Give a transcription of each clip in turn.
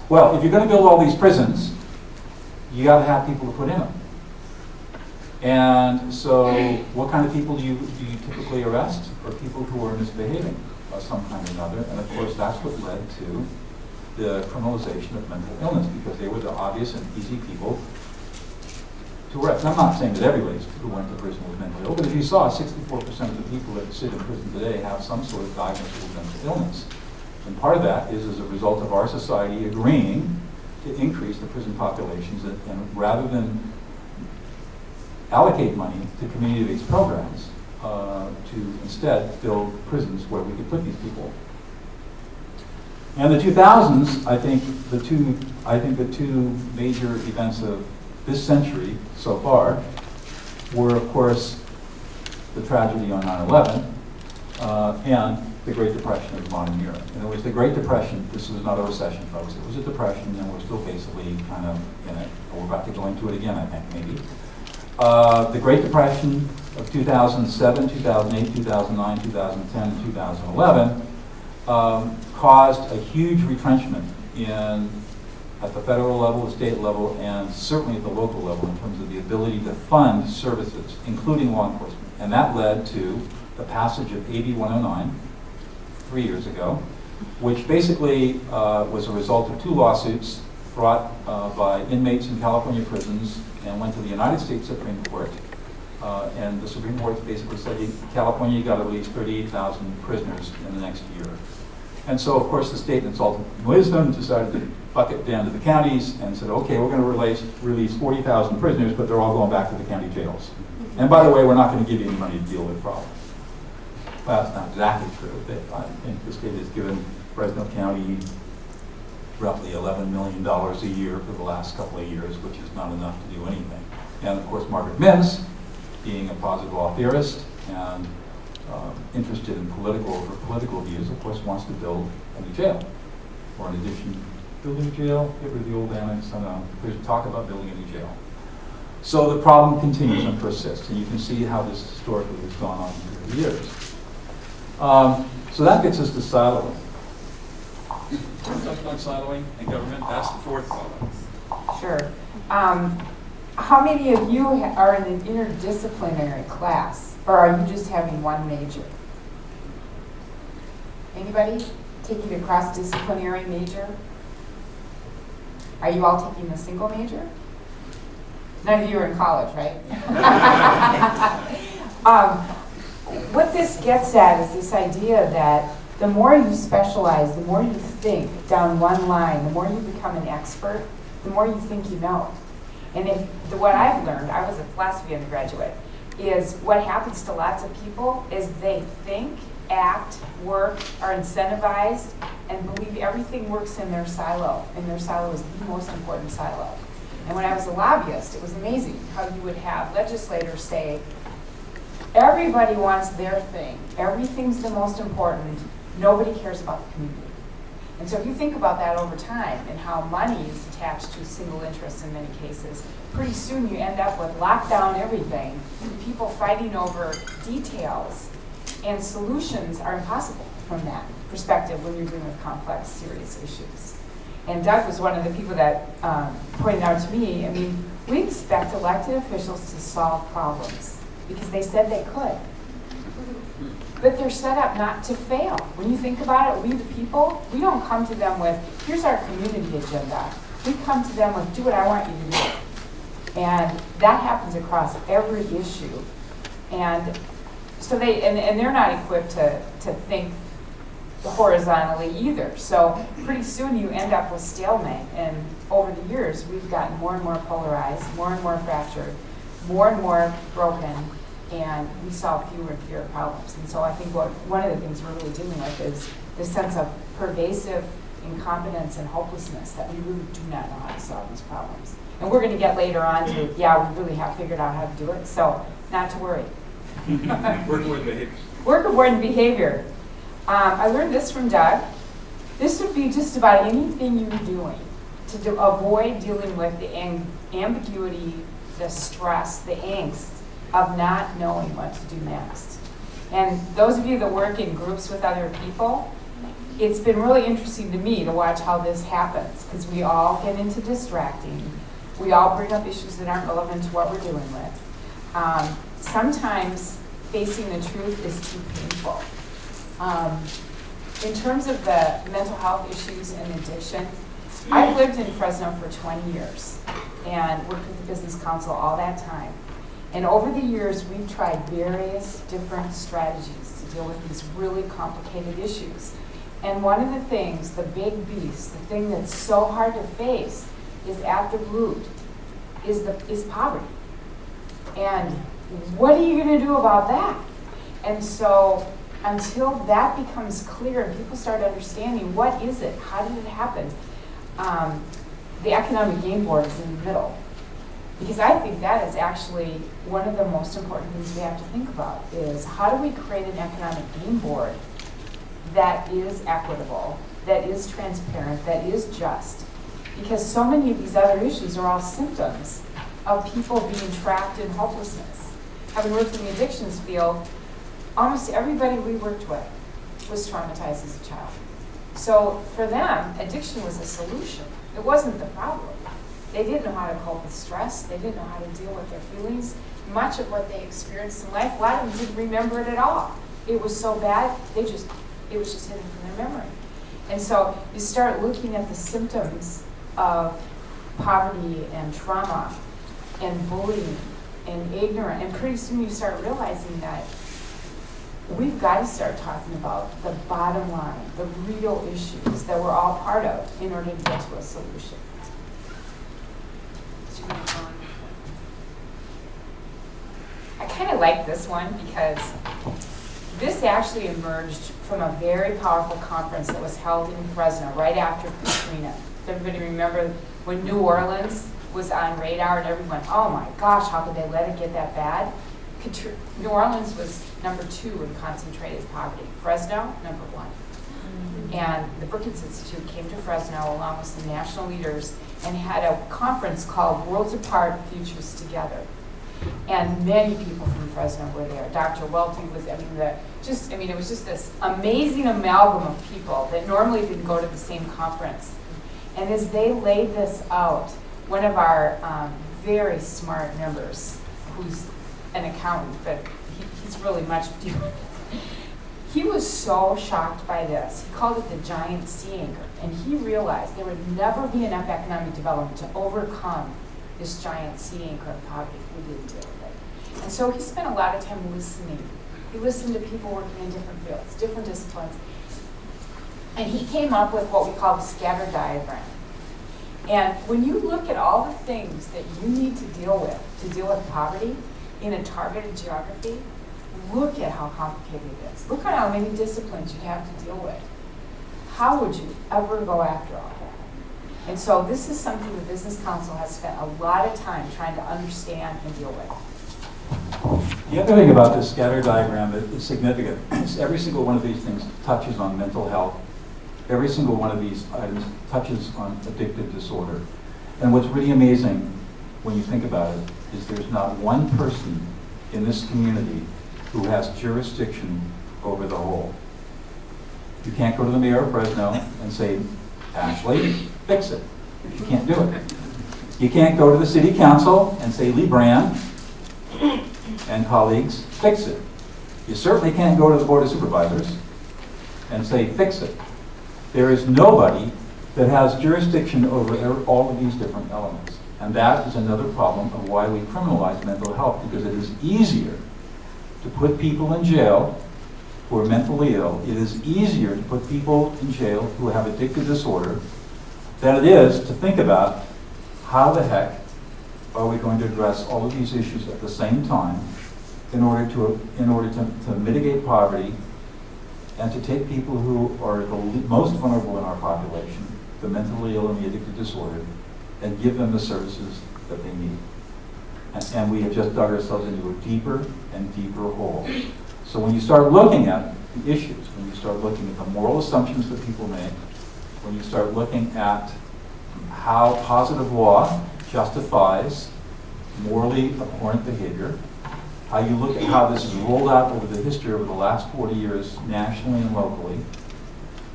Well, if you're going to build all these prisons, you got to have people to put in them. And so what kind of people do you typically arrest? Or people who are misbehaving of some kind or another. And of course, that's what led to the criminalization of mental illness, because they were the obvious and easy people to arrest. And I'm not saying that everybody who went to prison was mentally ill, but if you saw 64% of the people that sit in prison today have some sort of diagnosis of mental illness. And part of that is as a result of our society agreeing to increase the prison populations, and rather than allocate money to community-based programs, to instead build prisons where we could put these people. And the 2000s, I think the two major events of this century so far were, of course, the tragedy on 9/11 and the Great Depression of the modern era. And it was the Great Depression. This was not a recession, folks. It was a depression, and we're still basically kind of in it. We're about to go into it again, I think, maybe. The Great Depression of 2007, 2008, 2009, 2010, and 2011 caused a huge retrenchment at the federal level, the state level, and certainly at the local level in terms of the ability to fund services, including law enforcement. And that led to the passage of AB 109 3 years ago, which basically was a result of two lawsuits brought by inmates in California prisons and went to the United States Supreme Court. And the Supreme Court basically said, California, you got to release 38,000 prisoners in the next year. And so, of course, the state in its ultimate wisdom decided to buck it down to the counties and said, okay, we're going to release 40,000 prisoners, but they're all going back to the county jails. And by the way, we're not going to give you any money to deal with the problem. Well, that's not exactly true. I think the state has given Fresno County roughly $11 million a year for the last couple of years, which is not enough to do anything. And of course, Margaret Mintz, being a positive law theorist and interested in political views, of course, wants to build a new jail. Or in addition, building a jail, get rid of the old annex, I don't know. There's talk about building a new jail. So the problem continues and persists, and you can see how this historically has gone on through the years. So that gets us to siloing. Talk about siloing and government, that's the fourth silo. Sure. How many of you are in an interdisciplinary class, or are you just having one major? Anybody taking a cross-disciplinary major? Are you all taking a single major? None of you are in college, right? What this gets at is this idea that the more you specialize, the more you think down one line, the more you become an expert, the more you think you know. And what I've learned, I was a philosophy undergraduate, is what happens to lots of people is they think, act, work, are incentivized, and believe everything works in their silo. And their silo is the most important silo. And when I was a lobbyist, it was amazing how you would have legislators say, everybody wants their thing. Everything's the most important. Nobody cares about the community. And so if you think about that over time and how money is attached to single interests in many cases, pretty soon you end up with lockdown everything, people fighting over details, and solutions are impossible from that perspective when you're dealing with complex, serious issues. And Doug was one of the people that pointed out to me, I mean, we expect elected officials to solve problems because they said they could. But they're set up not to fail. When you think about it, we the people, we don't come to them with, here's our community agenda. We come to them with, do what I want you to do. And that happens across every issue. And so they're not equipped to think horizontally either. So pretty soon you end up with stalemate. And over the years, we've gotten more and more polarized, more and more fractured, more and more broken, and we solve fewer and fewer problems. And so I think one of the things we're really dealing with is this sense of pervasive incompetence and hopelessness that we really do not know how to solve these problems. And we're going to get later on to, yeah, we really have figured out how to do it, so not to worry. Work avoidant behavior. Work avoidant behavior. I learned this from Doug. This would be just about anything you're doing to avoid dealing with the ambiguity, the stress, the angst of not knowing what to do next. And those of you that work in groups with other people, it's been really interesting to me to watch how this happens, because we all get into distracting. We all bring up issues that aren't relevant to what we're dealing with. Sometimes facing the truth is too painful. In terms of the mental health issues and addiction, I've lived in Fresno for 20 years and worked with the Business Council all that time. And over the years, we've tried various different strategies to deal with these really complicated issues. And one of the things, the big beast, the thing that's so hard to face, is at the root, is poverty. And what are you going to do about that? And so until that becomes clear and people start understanding what is it, how did it happen, the Economic Game Board is in the middle. Because I think that is actually one of the most important things we have to think about is how do we create an economic game board that is equitable, that is transparent, that is just. Because so many of these other issues are all symptoms of people being trapped in hopelessness. Having worked in the addictions field, almost everybody we worked with was traumatized as a child. So for them, addiction was a solution. It wasn't the problem. They didn't know how to cope with stress. They didn't know how to deal with their feelings. Much of what they experienced in life, a lot of them didn't remember it at all. It was so bad, it was just hidden from their memory. And so you start looking at the symptoms of poverty and trauma and bullying and ignorance, and pretty soon you start realizing that we've got to start talking about the bottom line, the real issues that we're all part of in order to get to a solution. I kind of like this one because this actually emerged from a very powerful conference that was held in Fresno right after Katrina. Does everybody remember when New Orleans was on radar and everyone, oh my gosh, how could they let it get that bad? New Orleans was number 2 in concentrated poverty. Fresno, number 1. And the Brookings Institute came to Fresno along with some national leaders and had a conference called Worlds Apart, Futures Together. And many people from Fresno were there. Dr. Welty was, it was just this amazing amalgam of people that normally didn't go to the same conference. And as they laid this out, one of our very smart members, who's an accountant, but he's really much different. He was so shocked by this. He called it the giant sea anchor. And he realized there would never be enough economic development to overcome this giant sea anchor of poverty if we didn't deal with it. And so he spent a lot of time listening. He listened to people working in different fields, different disciplines. And he came up with what we call the scatter diagram. And when you look at all the things that you need to deal with poverty in a targeted geography, look at how complicated it is. Look at how many disciplines you have to deal with. How would you ever go after all that? And so this is something the Business Council has spent a lot of time trying to understand and deal with. The other thing about this scatter diagram that is significant is every single one of these things touches on mental health. Every single one of these items touches on addictive disorder. And what's really amazing when you think about it is there's not one person in this community who has jurisdiction over the whole. You can't go to the mayor of Fresno and say, Ashley, fix it. You can't do it. You can't go to the city council and say, Lee Brand and colleagues, fix it. You certainly can't go to the board of supervisors and say, fix it. There is nobody that has jurisdiction over all of these different elements. And that is another problem of why we criminalize mental health, because it is easier to put people in jail who are mentally ill. It is easier to put people in jail who have addictive disorder than it is to think about how the heck are we going to address all of these issues at the same time in order to mitigate poverty and to take people who are the most vulnerable in our population, the mentally ill and the addictive disorder, and give them the services that they need. And we have just dug ourselves into a deeper and deeper hole. So when you start looking at the issues, when you start looking at the moral assumptions that people make, when you start looking at how positive law justifies morally abhorrent behavior, how you look at how this is rolled out over the history over the last 40 years nationally and locally,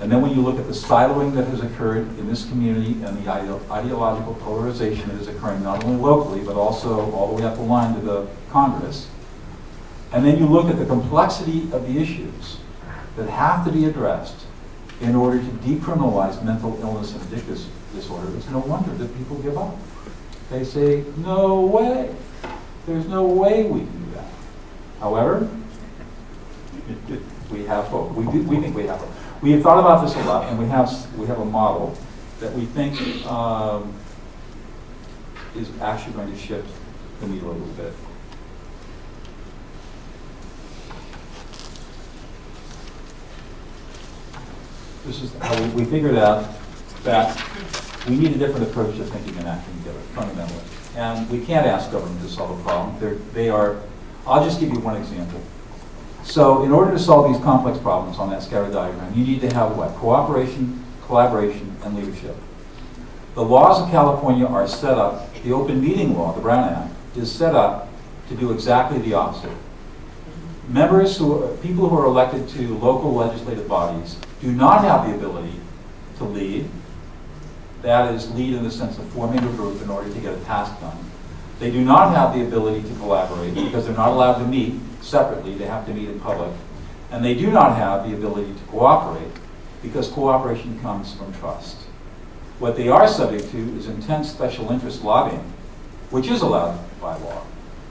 And then when you look at the siloing that has occurred in this community and the ideological polarization that is occurring not only locally, but also all the way up the line to the Congress, and then you look at the complexity of the issues that have to be addressed in order to decriminalize mental illness and addictive disorder, it's no wonder that people give up. They say, no way. There's no way we can do that. However, we have hope. We think we have hope. We have thought about this a lot, and we have a model that we think is actually going to shift the needle a little bit. This is how we figured out that we need a different approach to thinking and acting together, fundamentally. And we can't ask government to solve a problem. I'll just give you one example. So in order to solve these complex problems on that scatter diagram, you need to have what? Cooperation, collaboration, and leadership. The laws of California are set up, the open meeting law, the Brown Act, is set up to do exactly the opposite. People who are elected to local legislative bodies do not have the ability to lead. That is, lead in the sense of forming a group in order to get a task done. They do not have the ability to collaborate because they're not allowed to meet separately. They have to meet in public. And they do not have the ability to cooperate because cooperation comes from trust. What they are subject to is intense special interest lobbying, which is allowed by law.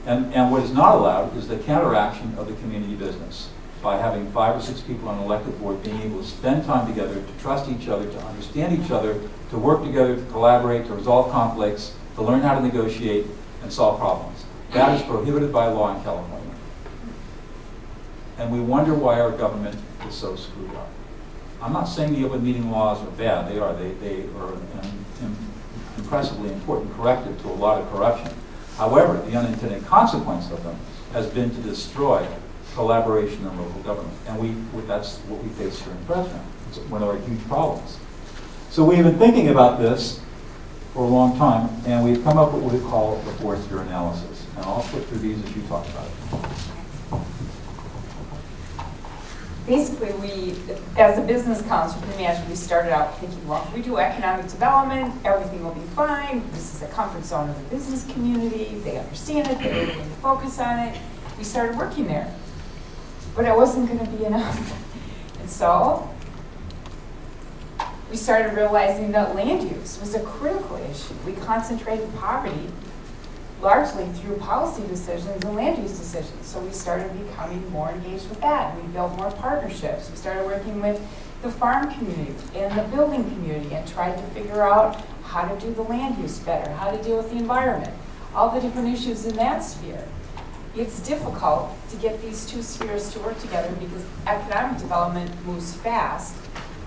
And what is not allowed is the counteraction of the community business by having 5 or 6 people on an elected board being able to spend time together, to trust each other, to understand each other, to work together, to collaborate, to resolve conflicts, to learn how to negotiate and solve problems. That is prohibited by law in California. And we wonder why our government is so screwed up. I'm not saying the open meeting laws are bad. They are. They are an impressively important corrective to a lot of corruption. However, the unintended consequence of them has been to destroy collaboration in local government. And that's what we face here in Fresno. It's one of our huge problems. So we've been thinking about this for a long time, and we've come up with what we call the 4-tier analysis. And I'll flip through these as you talk about it. Basically, we, as a business council, you can imagine, we started out thinking, well, if we do economic development, everything will be fine. This is a comfort zone of the business community. They understand it. They're able to focus on it. We started working there. But it wasn't going to be enough. And so we started realizing that land use was a critical issue. We concentrated poverty largely through policy decisions and land use decisions. So we started becoming more engaged with that. We built more partnerships. We started working with the farm community and the building community and tried to figure out how to do the land use better, how to deal with the environment, all the different issues in that sphere. It's difficult to get these two spheres to work together because economic development moves fast.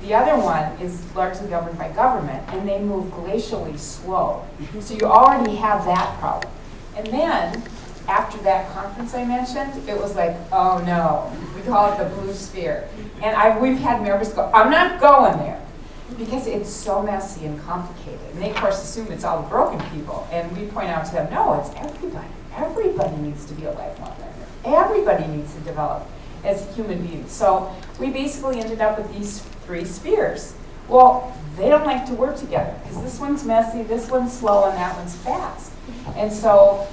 The other one is largely governed by government, and they move glacially slow. So you already have that problem. And then, after that conference I mentioned, it was like, oh no, we call it the blue sphere. And we've had members go, I'm not going there, because it's so messy and complicated. And they, of course, assume it's all the broken people. And we point out to them, no, it's everybody. Everybody needs to be a lifelong learner. Everybody needs to develop as human beings. So we basically ended up with these 3 spheres. Well, they don't like to work together because this one's messy, this one's slow, and that one's fast. And so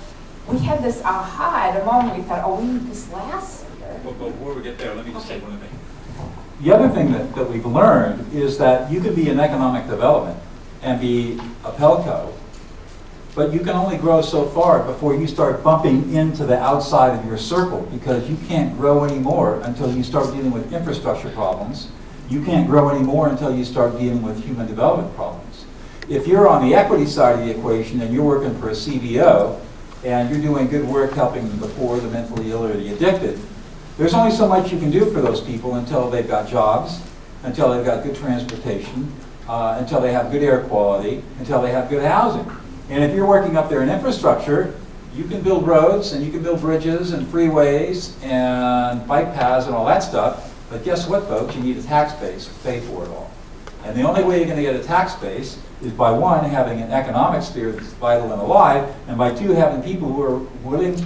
we had this aha at a moment. We thought, oh, we need this last sphere. But before we get there, let me just say one thing. The other thing that we've learned is that you could be in economic development and be a Pelco, but you can only grow so far before you start bumping into the outside of your circle, because you can't grow anymore until you start dealing with infrastructure problems. You can't grow anymore until you start dealing with human development problems. If you're on the equity side of the equation and you're working for a CBO and you're doing good work helping the poor, the mentally ill, or the addicted, there's only so much you can do for those people until they've got jobs, until they've got good transportation, until they have good air quality, until they have good housing. And if you're working up there in infrastructure, you can build roads and you can build bridges and freeways and bike paths and all that stuff. But guess what, folks? You need a tax base to pay for it all. And the only way you're going to get a tax base is by 1, having an economic sphere that's vital and alive, and by 2, having people who are willing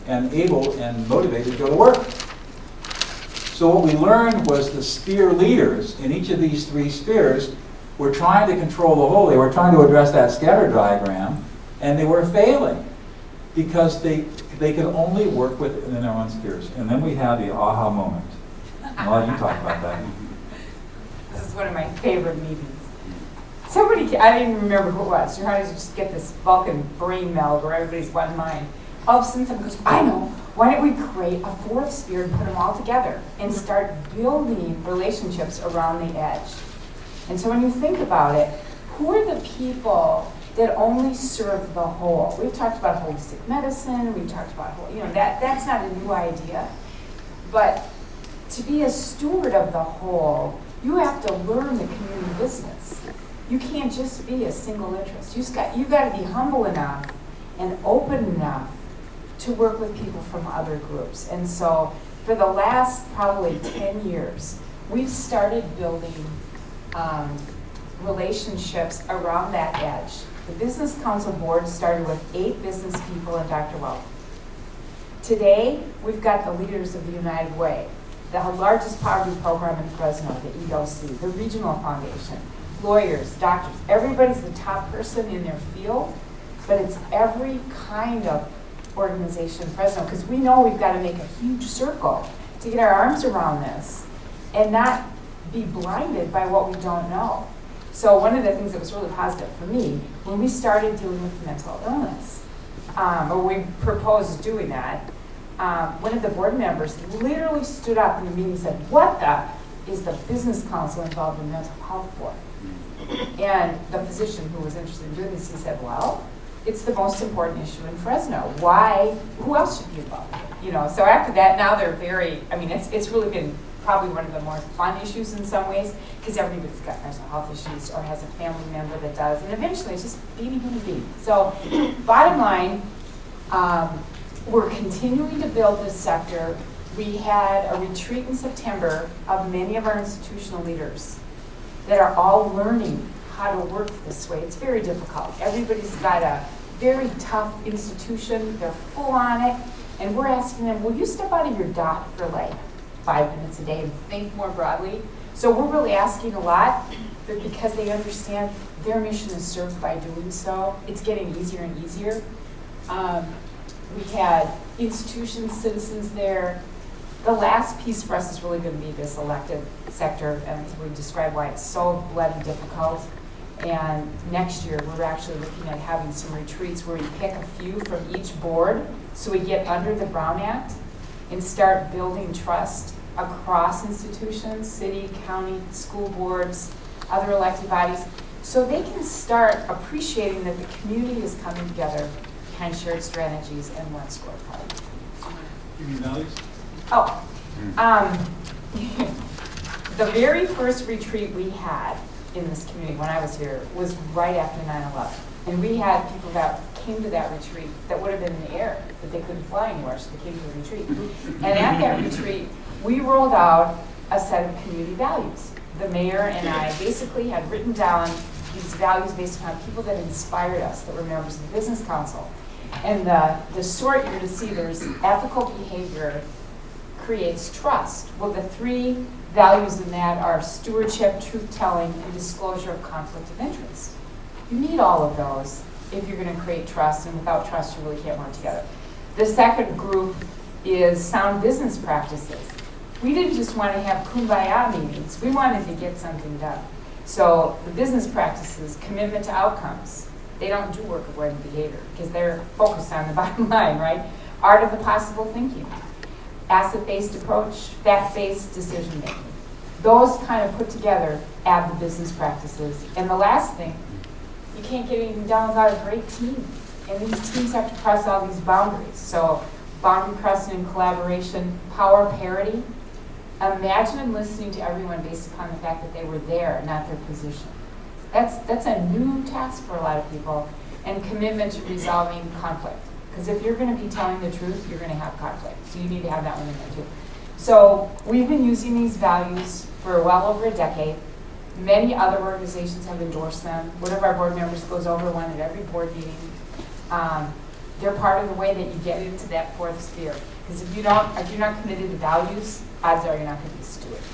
and able and motivated to go to work. So what we learned was the sphere leaders in each of these three spheres were trying to control the whole. They were trying to address that scatter diagram, and they were failing because they could only work within their own spheres. And then we had the aha moment. I'll let you talk about that. This is one of my favorite meetings. Somebody, I don't even remember who it was. You're trying to just get this Vulcan brain meld where everybody's one mind. All of a sudden someone goes, I know, why don't we create a fourth sphere and put them all together and start building relationships around the edge. And so when you think about it, who are the people that only serve the whole? We've talked about holistic medicine, we've talked about, that's not a new idea. But to be a steward of the whole, you have to learn the community business. You can't just be a single interest. You got to be humble enough and open enough to work with people from other groups. And so for the last probably 10 years, we've started building relationships around that edge. The Business Council Board started with 8 business people and Dr. Welk. Today, we've got the leaders of the United Way, the largest poverty program in Fresno, the EOC, the Regional Foundation, lawyers, doctors. Everybody's the top person in their field, but it's every kind of organization in Fresno, because we know we've got to make a huge circle to get our arms around this and not be blinded by what we don't know. So one of the things that was really positive for me, when we started dealing with mental illness, or we proposed doing that, one of the board members literally stood up in the meeting and said, what the is the Business Council involved in mental health for? And the physician who was interested in doing this, he said, well, it's the most important issue in Fresno. Why? Who else should be involved? So after that, now they're very, it's really been probably one of the more fun issues in some ways, because everybody's got mental health issues or has a family member that does, and eventually it's just beating. So bottom line, we're continuing to build this sector. We had a retreat in September of many of our institutional leaders that are all learning how to work this way. It's very difficult. Everybody's got a very tough institution. They're full on it. And we're asking them, will you step out of your dot for like 5 minutes a day and think more broadly? So we're really asking a lot, but because they understand their mission is served by doing so, it's getting easier and easier. We had institutions, citizens there. The last piece for us is really going to be this elective sector, and we describe why it's so bloody difficult. And next year, we're actually looking at having some retreats where we pick a few from each board, so we get under the Brown Act and start building trust across institutions, city, county, school boards, other elected bodies, so they can start appreciating that the community is coming together behind shared strategies and one scorecard. You mean values? Oh, the very first retreat we had in this community when I was here was right after 9/11. And we had people that came to that retreat that would have been in the air, but they couldn't fly anywhere, so they came to the retreat. And at that retreat, we rolled out a set of community values. The mayor and I basically had written down these values based upon people that inspired us, that were members of the Business Council. And the sort you're going to see, there's ethical behavior creates trust. Well, the 3 values in that are stewardship, truth-telling, and disclosure of conflict of interest. You need all of those if you're going to create trust, and without trust, you really can't work together. The second group is sound business practices. We didn't just want to have kumbaya meetings. We wanted to get something done. So the business practices, commitment to outcomes. They don't do work avoiding behavior because they're focused on the bottom line, right? Art of the possible thinking. Asset-based approach, fact-based decision-making. Those kind of put together add the business practices. And the last thing, you can't get anything done without a great team. And these teams have to cross all these boundaries. So boundary crossing and collaboration, power parity. Imagine listening to everyone based upon the fact that they were there, not their position. That's a new task for a lot of people. And commitment to resolving conflict. Because if you're going to be telling the truth, you're going to have conflict. So you need to have that one in there too. So we've been using these values for well over a decade. Many other organizations have endorsed them. One of our board members goes over one at every board meeting. They're part of the way that you get into that fourth sphere. Because if you're not committed to values, odds are you're not going to be a steward.